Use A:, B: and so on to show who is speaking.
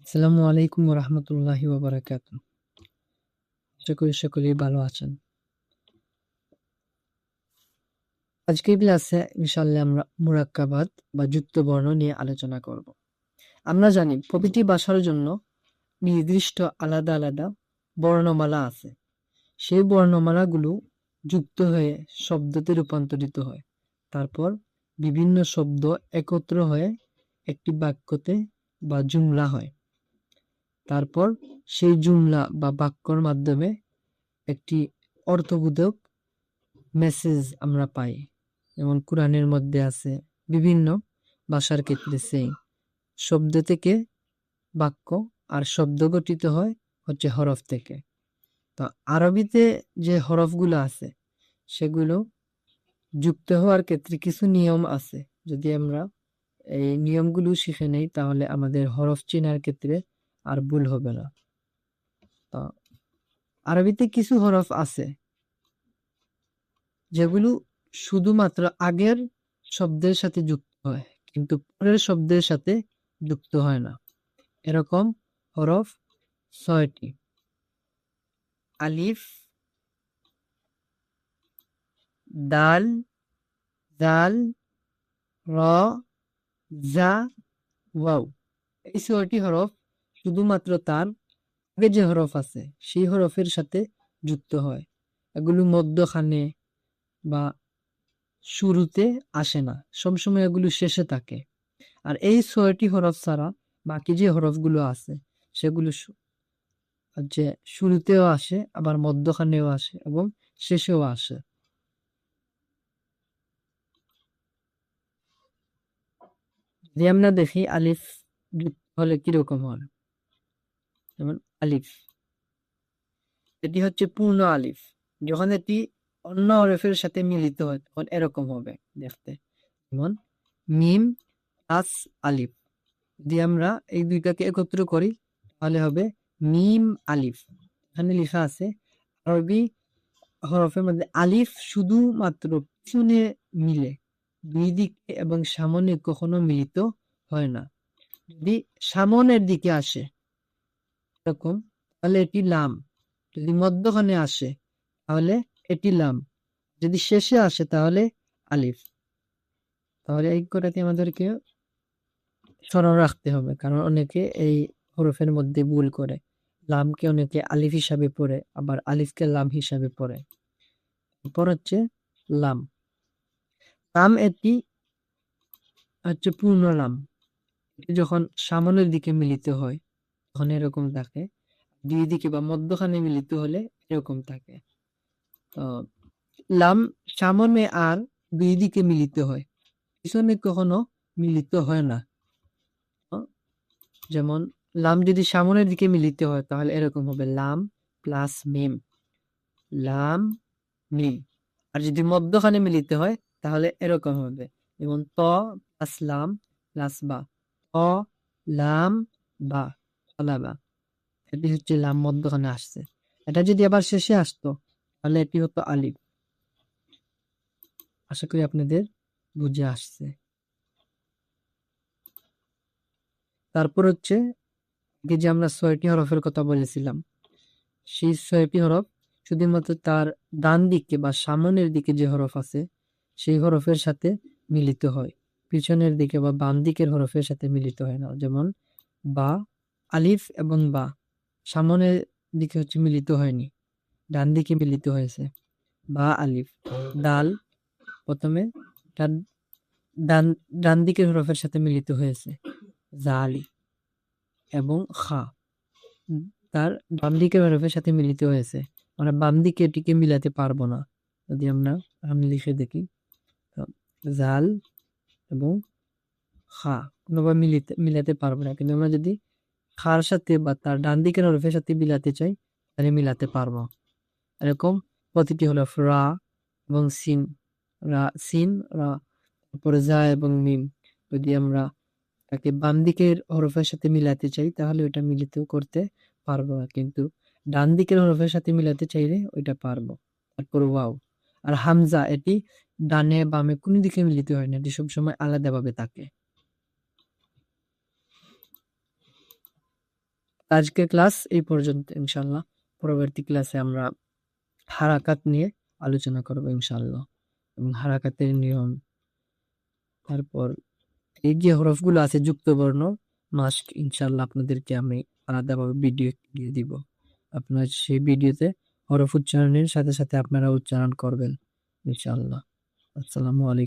A: আসসালামু আলাইকুম রহমতুল্লাহি ওয়াবারাকাত। আশা করি সকলেই ভালো আছেন। আজকের ক্লাসে ইনশাআল্লাহ আমরা মুরাক্কাবাত বা যুক্ত বর্ণ নিয়ে আলোচনা করব। আমরা জানি প্রতিটি ভাষার জন্য নির্দিষ্ট আলাদা আলাদা বর্ণমালা আছে। সেই বর্ণমালাগুলো যুক্ত হয়ে শব্দতে রূপান্তরিত হয়। তারপর বিভিন্ন শব্দ একত্র হয়ে একটি বাক্যতে বা জুমলা হয়। তারপর সেই জুমলা বা বাক্যর মাধ্যমে একটি অর্থবোধক মেসেজ আমরা পাই। যেমন কোরআনের মধ্যে আছে, বিভিন্ন ভাষার ক্ষেত্রে সেই শব্দ থেকে বাক্য, আর শব্দ গঠিত হয় হচ্ছে হরফ থেকে। তো আরবিতে যে হরফগুলো আছে সেগুলো যুক্ত হওয়ার ক্ষেত্রে কিছু নিয়ম আছে। যদি আমরা এই নিয়মগুলো শিখে নেই তাহলে আমাদের হরফ চেনার ক্ষেত্রে আর ভুল হবে না। তো আরবিতে কিছু হরফ আছে যেগুলো শুধুমাত্র আগের শব্দের সাথে যুক্ত হয়, কিন্তু পরের শব্দের সাথে যুক্ত হয় না। এরকম হরফ ৬টি: আলিফ, দাল, জাল, র, জা, ওয়াও। এই ৬টি হরফ শুধুমাত্র তার আগে যে হরফ আছে সেই হরফের সাথে যুক্ত হয়। এগুলো মধ্যখানে বা শুরুতে আসে না, সবসময় এগুলো শেষে থাকে। আর এই ৬টি হরফ ছাড়া বাকি যে হরফগুলো আছে সেগুলো যে শুরুতেও আসে, আবার মধ্যখানেও আসে এবং শেষেও আসে। যদি আমরা দেখি আলিফ যুক্ত হলে কিরকম হয়, যেমন আলিফ, এটি হচ্ছে পূর্ণ আলিফ। যখন এটি অন্য হরফের সাথে মিলিত হয় তখন এরকম হবে দেখতে। যেমন মিম প্লাস আলিফ, যদি আমরা এই দুইটাকে একত্র করি তাহলে হবে মিম আলিফ। এখানে লেখা আছে আরবি হরফের মধ্যে আলিফ শুধুমাত্র পিছনে মিলে, দুই দিকে এবং সামনে কখনো মিলিত হয় না। যদি সামনের দিকে আসে এরকম তাহলে এটি লাম, যদি মধ্যখানে আসে তাহলে এটি লাম, যদি শেষে আসে তাহলে আলিফ। তাহলে এই কথাটি আমাদেরকে স্মরণ রাখতে হবে, কারণ অনেকে এই হরফের মধ্যে ভুল করে। লামকে অনেকে আলিফ হিসাবে পড়ে, আবার আলিফকে লাম হিসাবে পড়ে। এরপর হচ্ছে লাম। লাম এটি হচ্ছে পূর্ণ লাম। এটি যখন সামনের দিকে মিলিত হয় তখন এরকম থাকে, দুই দিকে বা মধ্যখানে মিলিত হলে এরকম থাকে। তো লাম সামনে আর দুই দিকে মিলিত হয়, পিছনে কখনো মিলিত হয় না। যেমন লাম যদি সামনের দিকে মিলিত হয় তাহলে এরকম হবে লাম প্লাস মিম, লাম মিম। আর যদি মধ্যখানে মিলিত হয় তাহলে এরকম হবে, যেমন ত প্লাস লাম প্লাস বা, ত লাম বা, তলাবা। এটি হচ্ছে লাম মধ্যখানে আসছে। এটা যদি আবার শেষে আসতো তাহলে এটি হতো আলিফ। আশা করি আপনাদের বুঝে আসছে। তারপর হচ্ছে যে আমরা ৬টি হরফের কথা বলেছিলাম, সেই ৬টি হরফ শুধুমাত্র তার ডান দিকে বা সামনের দিকে যে হরফ আছে সেই হরফের সাথে মিলিত হয়, পিছনের দিকে বা বাম দিকের হরফের সাথে মিলিত হয় না। যেমন বা, আলিফ এবং বা সামনের দিকে হচ্ছে মিলিত হয়নি, ডান দিকে মিলিত হয়েছে। বা আলিফ। দাল প্রথমে তার ডান ডান দিকের হরফের সাথে মিলিত হয়েছে, জালি। এবং খা তার বাম দিকের হরফের সাথে মিলিত হয়েছে, আমরা বাম দিকে এটিকে মিলাতে পারবো না। যদি আমরা আমি লিখে দেখি, জাল এবং খা কোনোভাবে মিলাতে পারবো না, কিন্তু আমরা যদি খার সাথে বা তার ডান দিকের হরফের সাথে মিলাতে চাই তাহলে মিলাতে পারবো। এরকম প্রতিটি হলো রা এবং সিন, রা সিন রা, তারপরে জা এবং মিম। যদি আমরা তাকে বাম দিকের হরফের সাথে মিলাতে চাই তাহলে ওটা মিলিত করতে পারবো না, কিন্তু ডান দিকের হরফের সাথে মিলাতে চাইলে ওইটা পারবো। তারপর ওয়াও আর হামজা, এটি ডানে বামে কোনো দিকে মিলিত হয় না, এটি সবসময় আলাদাভাবে থাকে। আজকের ক্লাস এই পর্যন্ত ইনশাআল্লাহ। পরবর্তী ক্লাসে আমরা হারাকাত নিয়ে আলোচনা করব ইনশাআল্লাহ, এবং হারাকাতের নিয়ম, তারপর এই যে হরফগুলো আছে যুক্ত বর্ণ, মাস্ক ইনশাআল্লাহ আপনাদেরকে আমি আলাদাভাবে ভিডিও দিয়ে দিব। আপনার সেই ভিডিওতে হরফ উচ্চারণের সাথে সাথে আপনারা উচ্চারণ করবেন ইনশাআল্লাহ। আসসালামু আলাইকুম।